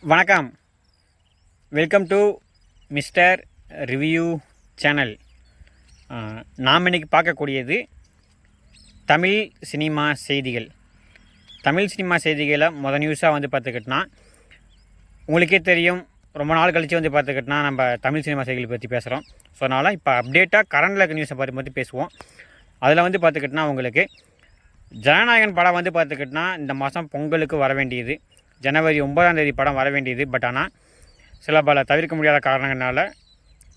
வணக்கம். Welcome to mister review channel. நாம் இன்றைக்கி பார்க்கக்கூடியது தமிழ் சினிமா செய்திகள். தமிழ் சினிமா செய்திகளை நியூஸாக பார்த்துக்கிட்டோன்னா உங்களுக்கே தெரியும், ரொம்ப நாள் கழித்து பார்த்துக்கிட்டோன்னா நம்ம தமிழ் சினிமா செய்திகளை பற்றி பேசுகிறோம். ஸோ அதனால் இப்போ அப்டேட்டாக கரண்டில் இருக்க நியூஸை பற்றி பேசுவோம். அதில் பார்த்துக்கிட்டோன்னா உங்களுக்கு ஜனநாயகன் படம் பார்த்துக்கிட்டோன்னா இந்த மாதம் பொங்கலுக்கு வர வேண்டியது, ஜனவரி 9ஆம் தேதி படம் வர வேண்டியது. பட் ஆனால் சில பல தவிர்க்க முடியாத காரணங்களால்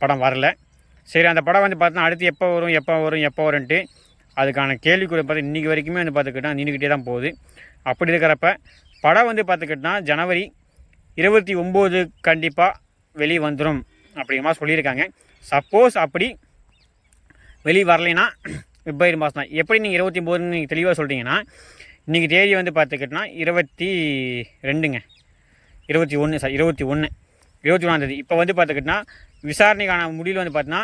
படம் வரல. சரி, அந்த படம் பார்த்தோன்னா அடுத்து எப்போ வரும்ன்ட்டு அதுக்கான கேள்விக்குறி பார்த்து இன்றைக்கி வரைக்குமே பார்த்துக்கிட்டா நின்றுக்கிட்டே தான் போகுது. அப்படி இருக்கிறப்ப படம் பார்த்துக்கிட்டோன்னா ஜனவரி 29 கண்டிப்பாக வெளியே வந்துடும் அப்படிங்கிற மாதிரி சொல்லியிருக்காங்க. சப்போஸ் அப்படி வெளியே வரலைன்னா பிப்ரவரி மாதம் தான். எப்படி நீங்கள் 29 நீங்கள் தெளிவாக சொல்கிறீங்கன்னா, இன்றைக்கி தேதி பார்த்துக்கிட்டோன்னா 21 தேதி. இப்போ பார்த்துக்கிட்டோன்னா விசாரணைக்கான முடிவில் பார்த்தீங்கன்னா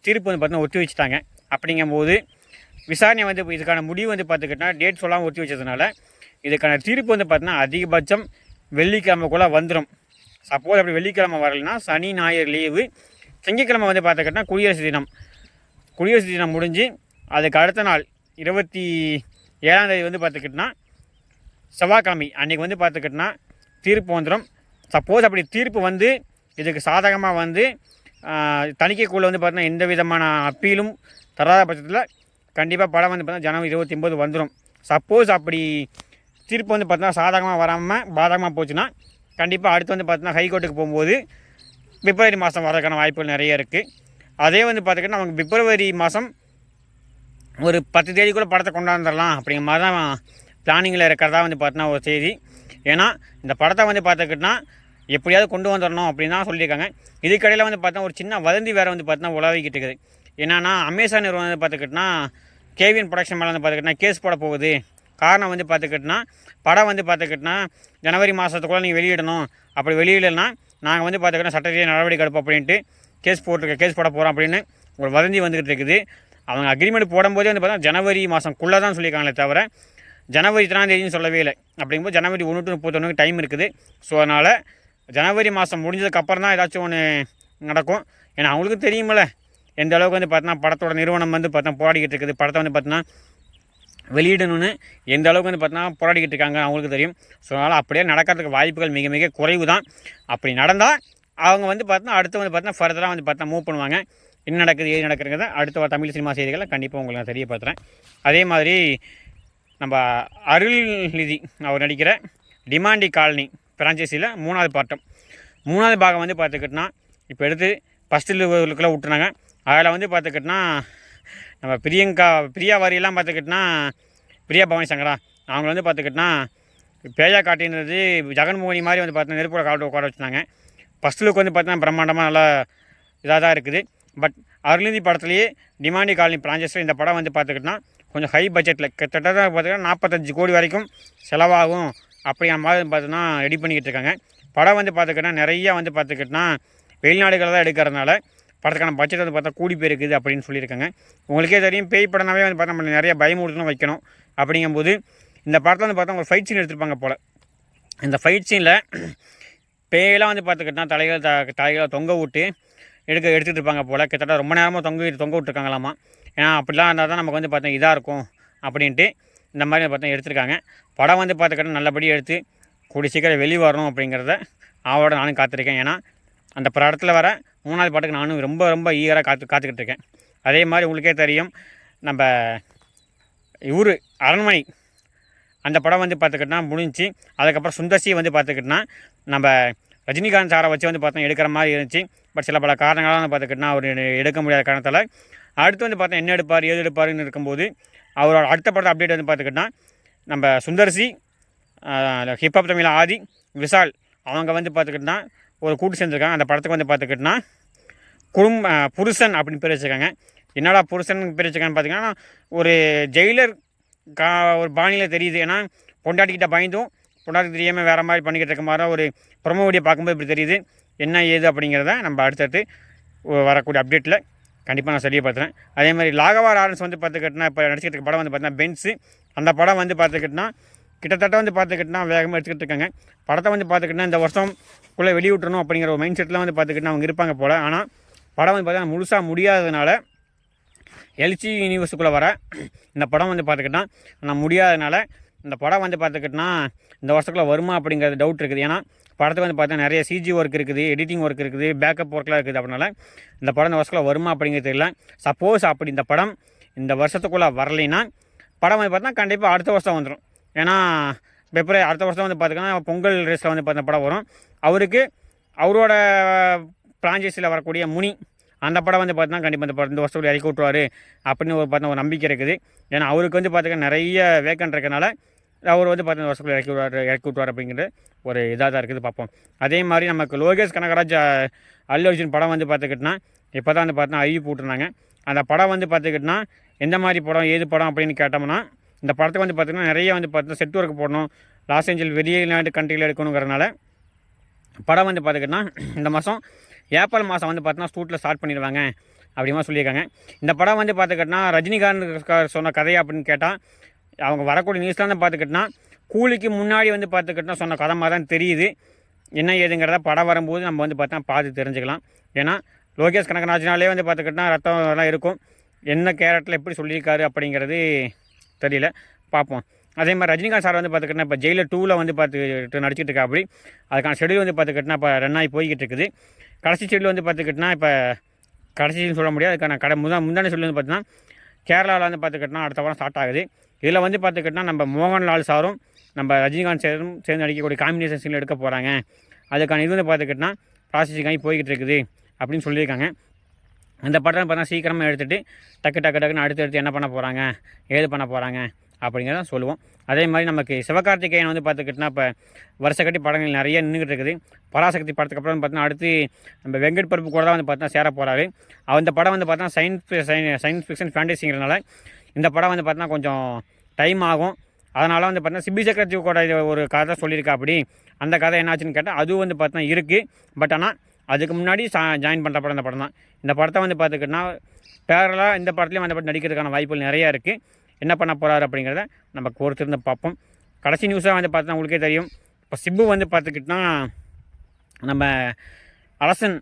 தீர்ப்பு பார்த்தீங்கன்னா ஒத்தி வச்சுட்டாங்க. அப்படிங்கும்போது விசாரணை இதுக்கான முடிவு பார்த்துக்கிட்டோன்னா டேட் சொல்லாமல் ஒத்தி வச்சதுனால இதுக்கான தீர்ப்பு பார்த்தீங்கன்னா அதிகபட்சம் வெள்ளிக்கிழமைக்குள்ளே வந்துடும். சப்போஸ் அப்படி வெள்ளிக்கிழமை வரலைன்னா சனி ஞாயிறு லீவு, திங்கக்கிழமை பார்த்துக்கிட்டோன்னா குடியரசு தினம் முடிஞ்சு அதுக்கு அடுத்த நாள் 27ஆம் தேதி பார்த்துக்கிட்டோன்னா செவ்வாய்க்கிழமை அன்றைக்கி பார்த்துக்கிட்டோன்னா தீர்ப்பு வந்துடும். சப்போஸ் அப்படி தீர்ப்பு இதுக்கு சாதகமாக தணிக்கைக்குள்ளே பார்த்தீங்கன்னா எந்த விதமான அப்பீலும் தராத பட்சத்தில் கண்டிப்பாக படம் பார்த்தீங்கன்னா ஜனவரி 29 வந்துடும். சப்போஸ் அப்படி தீர்ப்பு பார்த்தீங்கன்னா சாதகமாக வராமல் பாதகமாக போச்சுன்னா கண்டிப்பாக அடுத்து பார்த்தீங்கன்னா ஹைகோர்ட்டுக்கு போகும்போது பிப்ரவரி மாதம் வரதுக்கான வாய்ப்புகள் நிறைய இருக்குது. அதே பார்த்துக்கிட்டோன்னா அவங்க பிப்ரவரி மாதம் ஒரு 10 தேதிக்குள்ளே படத்தை கொண்டாந்துடலாம் அப்படிங்கிற மாதிரி தான் பிளானிங்கில் இருக்கிறதா பார்த்தீங்கன்னா ஒரு செய்தி. ஏன்னா இந்த படத்தை பார்த்துக்கிட்டோன்னா எப்படியாவது கொண்டு வந்துடணும் அப்படின்னு தான் சொல்லியிருக்காங்க. இதுக்கடையில் பார்த்தா ஒரு சின்ன வதந்தி வேறு பார்த்தீங்கன்னா உலவிக்கிட்டு இருக்குது. என்னன்னா அமேசான் நிறுவனம் பார்த்துக்கிட்டோன்னா கேவிஎன் ப்ரொடக்ஷன் மேலே பார்த்துக்கிட்டோன்னா கேஸ் போட போகுது. காரணம் பார்த்துக்கிட்டோன்னா படம் பார்த்துக்கிட்டோன்னா ஜனவரி மாதத்துக்குள்ளே நீங்கள் வெளியிடணும், அப்படி வெளியிடலைன்னா நாங்கள் பார்த்துக்கிட்டோன்னா சட்டரீதியாக நடவடிக்கை எடுப்போம் அப்படின்ட்டு கேஸ் போட போகிறோம் அப்படின்னு ஒரு வதந்தி வந்துக்கிட்டு இருக்குது. அவங்க அக்ரிமெண்ட் போடும்போதே பார்த்தா ஜனவரி மாதம்குள்ளே தான் சொல்லியிருக்காங்களே தவிர ஜனவரி 3ஆம் தேதினு சொல்லவே இல்லை. அப்படிங்கும்போது ஜனவரி 1 to 31 டைம் இருக்குது. ஸோ அதனால் ஜனவரி மாதம் முடிஞ்சதுக்கப்புறம் தான் ஏதாச்சும் ஒன்று நடக்கும். ஏன்னா அவங்களுக்கும் தெரியுமில்ல எந்த அளவுக்கு பார்த்தீங்கன்னா படத்தோட நிறுவனம் பார்த்தா போராடிக்கிட்டு இருக்குது, படத்தை பார்த்தீங்கன்னா வெளியிடணும்னு எந்த அளவுக்கு பார்த்தீங்கன்னா போராடிக்கிட்டு இருக்காங்க அவங்களுக்கு தெரியும். ஸோ அதனால் அப்படியே நடக்கிறதுக்கு வாய்ப்புகள் மிக மிக குறைவு தான். அப்படி நடந்தால் அவங்க பார்த்தீங்கன்னா அடுத்து பார்த்தீங்கன்னா ஃபர்தராக பார்த்தா மூவ் பண்ணுவாங்க. என்ன நடக்குது ஏது நடக்குதுங்கிறத அடுத்த தமிழ் சினிமா செய்திகளை கண்டிப்பாக உங்களுக்கு நான் தெரியப்படுத்துகிறேன். அதே மாதிரி நம்ம அருள்நிதி அவர் நடிக்கிற டிமாண்டி காலனி பிரான்ச்சைஸியில் 3வது பாகம் பார்த்துக்கிட்டோன்னா இப்போ எடுத்து ஃபஸ்ட்டு லெவலுக்குள்ளே விட்டுனாங்க. அதில் பார்த்துக்கிட்டோன்னா நம்ம பிரியா வாரியெல்லாம் பார்த்துக்கிட்டோன்னா பிரியா பவானி சங்கரா அவங்க பார்த்துக்கிட்டோன்னா பேயா காட்டினது ஜெகன்மோகனி மாதிரி பார்த்தா நெருப்போட காட்டு உட்கார வச்சுருந்தாங்க. ஃபஸ்ட் லுக் பார்த்தீங்கன்னா பிரம்மாண்டமாக நல்லா இதாக தான் இருக்குது. பட் அருள்நிதி படத்துலேயே டிமாண்டி காலனி பிரான்ச்சைஸில் இந்த படம் பார்த்துக்கிட்டோன்னா கொஞ்சம் ஹை பட்ஜெட்டில் கிட்டத்தட்ட பார்த்திங்கன்னா 45 கோடி வரைக்கும் செலவாகும் அப்படிங்கிற மாதிரி பார்த்தீங்கன்னா ரெடி பண்ணிக்கிட்டு இருக்காங்க. படம் பார்த்துக்கிட்டோன்னா நிறையா பார்த்துக்கிட்டோன்னா வெளிநாடுகளில் தான் எடுக்கிறதுனால படத்துக்கான பட்ஜெட் பார்த்தா கூடி போயிருக்குது அப்படின்னு சொல்லியிருக்காங்க. உங்களுக்கே தெரியும், பேய் படனாவே பார்த்தா நம்ம நிறைய பயமுறுத்தணும் வைக்கணும். அப்படிங்கும்போது இந்த படத்தில் பார்த்தா ஒரு ஃபைட் சீன் எடுத்துருப்பாங்க போல். இந்த ஃபைட் சீனில் பேயெல்லாம் பார்த்துக்கிட்டோன்னா தலைகளை தொங்க விட்டு எடுத்துகிட்டு இருப்பாங்க போல். கிட்டத்தட்ட ரொம்ப நேரமாக தொங்க விட்டுருக்காங்களாமா. ஏன்னா அப்படிலாம் இருந்தால் தான் நமக்கு பார்த்தா இதாக இருக்கும் அப்படின்ட்டு இந்த மாதிரி பார்த்தா எடுத்துருக்காங்க. படம் பார்த்துக்கிட்டா நல்லபடியாக எடுத்து கூடி சீக்கிரம் வெளியே வரணும் அப்படிங்கிறத அவரோட நானும் காத்திருக்கேன். ஏன்னா அந்த படத்தில் வர 3வது பாட்டுக்கு நானும் ரொம்ப ரொம்ப ஈகராக காத்துக்கிட்டு இருக்கேன். அதே மாதிரி உங்களுக்கே தெரியும், நம்ம அரண்மனை அந்த படம் பார்த்துக்கிட்டோன்னா முடிஞ்சு. அதுக்கப்புறம் சுந்தர்சி பார்த்துக்கிட்டோன்னா நம்ம ரஜினிகாந்த் சாரை வச்சு பார்த்தா எடுக்கிற மாதிரி இருந்துச்சு. பட் சில பல காரணங்களாக பார்த்துக்கிட்டோன்னா அவர் எடுக்க முடியாத காரணத்தால் அடுத்து பார்த்தா என்ன எடுப்பார் ஏது எடுப்பாருன்னு இருக்கும்போது அவரோட அடுத்த படத்தை அப்டேட் பார்த்துக்கிட்டோன்னா நம்ம சுந்தர்சி, ஹிப்ஹாப் தமிழ் ஆதி, விஷால் அவங்க பார்த்துக்கிட்டோன்னா ஒரு கூட்டு சேர்ந்துருக்காங்க. அந்த படத்துக்கு பார்த்துக்கிட்டோன்னா புருஷன் அப்படின்னு பேர் வச்சுருக்காங்க. என்னடா புருஷன் பேர் வச்சுருக்கான்னு பார்த்தீங்கன்னா ஒரு ஜெயிலர் ஒரு பாணியில் தெரியுது. ஏன்னா பொண்டாட்டிக்கிட்ட பயந்தும் பொண்டாட்டி தெரியாமல் வேறு மாதிரி பண்ணிக்கிட்டு இருக்க மாதிரி ஒரு ப்ரொமோ வீடியோ பார்க்கும்போது இப்படி தெரியுது. என்ன ஏது அப்படிங்கிறத நம்ம அடுத்தடுத்து வரக்கூடிய அப்டேட்டில் கண்டிப்பாக நான் தெரியப்படுத்துகிறேன். அதே மாதிரி லாகவா லாரன்ஸ் பார்த்துக்கிட்டோன்னா இப்போ நடிச்சிட்டு இருக்க படம் பார்த்தீங்கன்னா பென்ஸு. அந்த படம் பார்த்துக்கிட்டோன்னா கிட்டத்தட்ட வந்து பார்த்துக்கிட்டனா வேகமாக எடுத்துக்கிட்டு இருக்காங்க. படத்தை வந்து பார்த்துக்கிட்டனா இந்த வருஷம்குள்ளே வெளியிட்றணும் அப்படிங்கிற ஒரு மைண்ட் செட்டில் வந்து பார்த்துக்கிட்டனா அவங்க இருப்பாங்க போல். ஆனால் படம் வந்து பார்த்தீங்கன்னா முழுசாக முடியாததுனால எல்சி யூனிவர்ஸுக்குள்ளே வர இந்த படம் வந்து பார்த்துக்கிட்டனா நான் முடியாததுனால இந்த படம் வந்து பார்த்துக்கிட்டனா இந்த வருஷத்துக்குள்ளே வருமா அப்படிங்கிறது டவுட் இருக்குது. ஏன்னா படத்துக்கு வந்து பார்த்தா நிறைய சிஜி ஒர்க் இருக்குது, எடிட்டிங் ஒர்க் இருக்குது, பேக்கப் ஒர்க்லாம் இருக்குது. அப்படினால இந்த படம் இந்த வருஷத்துக்குள்ளே வருமா அப்படிங்கிறது தெரியல. சப்போஸ் அப்படி இந்த படம் இந்த வருஷத்துக்குள்ளே வரலைன்னா படம் வந்து பார்த்தா கண்டிப்பாக அடுத்த வருஷம் வந்துடும். ஏன்னா பிப்ரவரி அடுத்த வருஷம் வந்து பார்த்திங்கன்னா பொங்கல் ரேஸில் வந்து பார்த்த படம் வரும். அவருக்கு அவரோட ஃப்ரான்ச்சைஸில் வரக்கூடிய முனி அந்த படம் வந்து பார்த்தீங்கன்னா கண்டிப்பாக இந்த வருஷத்துக்குள்ள இறக்கி விட்டுருவார் அப்படின்னு ஒரு நம்பிக்கை இருக்குது. ஏன்னா அவருக்கு வந்து பார்த்திங்கன்னா நிறைய வேக்கண்ட் இருக்கனால அவர் வந்து பார்த்தீங்கன்னா வருஷத்துக்குள்ள இறக்கி விட்டுவார் அப்படிங்கிற ஒரு இதாக தான் இருக்குது. பார்ப்போம். அதே மாதிரி நமக்கு லோகேஷ் கனகராஜ் அல்லு அர்ஜுன் படம் வந்து பார்த்துக்கிட்டனா இப்போ தான் வந்து பார்த்தீங்கன்னா ஐவி போட்டிருந்தாங்க. அந்த படம் வந்து பார்த்துக்கிட்டனா எந்த மாதிரி படம் ஏது படம் அப்படின்னு கேட்டோம்னா இந்த படத்துக்கு வந்து பார்த்திங்கன்னா நிறைய வந்து பார்த்தீங்கன்னா செட் ஒர்க் போடணும், லாஸ் ஏஞ்சல் வெளிநாட்டு கண்ட்ரியில் எடுக்கணுங்கிறதுனால படம் வந்து பார்த்துக்கிட்டனா இந்த மாதம் ஏப்ரல் மாதம் வந்து பார்த்தீங்கன்னா ஷூட்டில் ஸ்டார்ட் பண்ணிடுவாங்க அப்படிமா சொல்லியிருக்காங்க. இந்த படம் வந்து பார்த்துக்கிட்டனா ரஜினிகாந்த் சொன்ன கதை அப்படின்னு கேட்டால் அவங்க வரக்கூடிய நியூஸ்லாம் வந்து பார்த்துக்கிட்டனா கூலிக்கு முன்னாடி வந்து பார்த்துக்கிட்டனா சொன்ன கதை மாதிரி தான் தெரியுது. என்ன ஏதுங்கிறத படம் வரும்போது நம்ம வந்து பார்த்தா பார்த்து தெரிஞ்சுக்கலாம். ஏன்னா லோகேஷ் கனகராஜனாலே வந்து பார்த்துக்கிட்டனா ரத்தம் எல்லாம் இருக்கும். என்ன கேரக்டரில் எப்படி சொல்லியிருக்காரு அப்படிங்கிறது தெரியல, பார்ப்போம். அதே மாதிரி ரஜினிகாந்த் சார் வந்து பார்த்துக்கிட்டனா இப்போ ஜெயிலர் 2ல் வந்து பார்த்துக்கிட்டு நடிச்சிட்டு இருக்கா. அப்படி அதுக்கான ஷெடியூல் வந்து பார்த்துக்கிட்டனா இப்போ ரன் ஆகி போய்கிட்டு இருக்குது. கடைசி ஷெடியூல் வந்து பார்த்துக்கிட்டனா இப்போ கடைசின்னு சொல்ல முடியாது. அதுக்கான முந்தான ஷெடியூல் வந்து பார்த்தீங்கன்னா கேரளாவில் வந்து பார்த்துக்கிட்டனா அடுத்த வாரம் ஸ்டார்ட் ஆகுது. இதில் வந்து பார்த்துக்கிட்டனா நம்ம மோகன்லால் சாரும் நம்ம ரஜினிகாந்த் சாரும் சேர்ந்து நடிக்கக்கூடிய காம்பினேஷன் சீனில் எடுக்க போகிறாங்க. அதுக்கான இது வந்து பார்த்துக்கிட்டனா ப்ராசஸிங் ஆகி போய்கிட்டு இருக்குது அப்படின்னு சொல்லியிருக்காங்க. அந்த படம் பார்த்தா சீக்கிரமாக எடுத்துகிட்டு டக்குன்னு அடுத்து என்ன பண்ண போகிறாங்க ஏது பண்ண போகிறாங்க அப்படிங்கிறத சொல்லுவோம். அதே மாதிரி நமக்கு சிவகார்த்திகேயன் வந்து பார்த்துக்கிட்டனா இப்போ வருஷக்கட்டி படங்கள் நிறைய நின்றுக்கிட்டு இருக்குது. பராசக்தி படத்துக்கு அப்புறம் பார்த்தீங்கன்னா அடுத்து நம்ம வெங்கட் பிரபு கூட தான் வந்து பார்த்தீங்கன்னா சேர போகிறாரு. அந்த படம் வந்து பார்த்தீங்கன்னா சயின்ஸ் ஃபிக்ஷன் ஃபேண்டசிங்கிறதுனால இந்த படம் வந்து பார்த்தீங்கன்னா கொஞ்சம் டைம் ஆகும். அதனால் வந்து பார்த்தீங்கன்னா சிபி சக்கரவர்த்தி கூட ஒரு கதை சொல்லியிருக்கா. அப்படி அந்த கதை என்னாச்சுன்னு கேட்டால் அதுவும் வந்து பார்த்தீங்கன்னா இருக்குது. பட் ஆனால் அதுக்கு முன்னாடி ஜாயின் பண்ணுற படம் இந்த படம் தான். இந்த படத்தை வந்து பார்த்துக்கிட்டனா பேரலாக இந்த படத்துலேயும் அந்த படம் நடிக்கிறதுக்கான வாய்ப்புகள் நிறையா இருக்குது. என்ன பண்ண போகிறாரு அப்படிங்கிறத நம்ம பொறுத்திருந்து பார்ப்போம். கடைசி நியூஸாக வந்து பார்த்தா உங்களுக்கே தெரியும். இப்போ சிம்பு வந்து பார்த்துக்கிட்டனா நம்ம அரசன்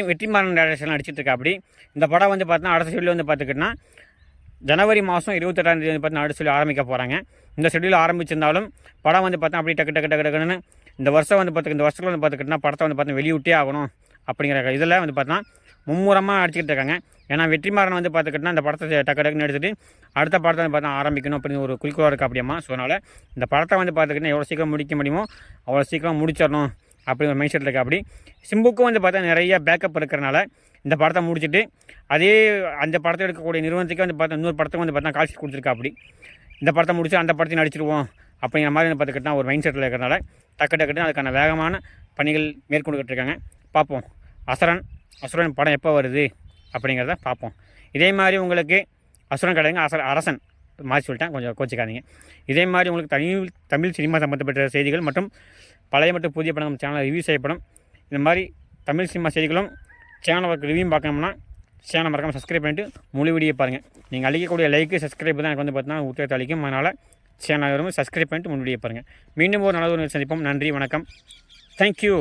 வெற்றிமாறன் டைரக்ஷன் நடிச்சிட்டு இருக்கா. அப்படி இந்த படம் வந்து பார்த்தா அடுத்த ஷெடியூல் வந்து பார்த்துக்கிட்டனா ஜனவரி மாதம் 28ஆம் தேதி வந்து பார்த்தீங்கன்னா அடுத்த ஷெடியூல் ஆரம்பிக்க போகிறாங்க. இந்த ஷெடியூல் ஆரம்பிச்சிருந்தாலும் படம் வந்து பார்த்தா அப்படி டக்குன்னு இந்த வருஷம் வந்து இந்த வருஷத்தில் வந்து பார்த்துக்கிட்டனா படத்தை வந்து பார்த்தா வெளியிட்டே ஆகணும் அப்படிங்கிற இதில் வந்து பார்த்தா மும்முரமாக அடிச்சுக்கிட்டு இருக்காங்க. ஏன்னா வெற்றிமாறன் வந்து பார்த்துக்கிட்டனா இந்த படத்தை டக்குன்னு எடுத்துகிட்டு அடுத்த படத்தை வந்து பார்த்தா ஆரம்பிக்கணும் அப்படின்னு ஒரு குறிக்கோளாக இருக்குது. அப்படியம்மா ஸோ அதனால் இந்த படத்தை வந்து பார்த்துக்கிட்டனா எவ்வளோ சீக்கிரம் முடிக்க முடியுமோ அவ்வளோ சீக்கிரம் முடிச்சிடணும் அப்படி ஒரு மைண்ட் செட்டில் இருக்குது. அப்படி சிம்புக்கும் வந்து பார்த்தா நிறைய பேக்கப் இருக்கிறனால இந்த படத்தை முடிச்சுட்டு அதே அந்த படத்தை எடுக்கக்கூடிய நிறுவனத்துக்கு வந்து பார்த்தா இன்னொரு படத்துக்கு வந்து பார்த்தா கால்ஷீட் கொடுத்துருக்கா. அப்படி இந்த படத்தை முடிச்சு அந்த படத்தையும் நடிச்சிடுவோம் அப்படிங்கிற மாதிரி வந்து பார்த்துக்கிட்டா ஒரு மைண்ட் செட்டில் இருக்கிறனால டக்குன்னு அதுக்கான வேகமான பணிகள் மேற்கொண்டுக்கிட்டு இருக்காங்க. பார்ப்போம் அசுரன் படம் எப்போ வருது அப்படிங்கிறத பார்ப்போம். இதே மாதிரி உங்களுக்கு அசுரன் கிடையாது அரசன் மாற்றி சொல்லிட்டேன், கொஞ்சம் கோச்சிக்காதீங்க. இதே மாதிரி உங்களுக்கு தமிழ் சினிமா சம்மந்தப்பட்ட செய்திகள் மற்றும் பழைய மற்றும் புதிய படம் நம்ம சேனலில் ரிவ்யூ செய்யப்படும். இந்த மாதிரி தமிழ் சினிமா செய்திகளும் சேனலுக்கு ரிவ்யூ பார்க்கணும்னா சேனல் மறக்காமல் சப்ஸ்கிரைப் பண்ணிவிட்டு முழு வீடியோ பாருங்கள். நீங்கள் அளிக்கக்கூடிய லைக்கு சப்ஸ்கிரைப் தான் எனக்கு வந்து பார்த்தீங்கன்னா உத்தரத்தை அளிக்கும். அதனால் சேனல் சப்ஸ்கிரைப் பண்ணிட்டு முழு வீடியோ பாருங்கள். மீண்டும் ஒரு நல்ல ஒரு சந்திப்போம். நன்றி, வணக்கம், தேங்க்யூ.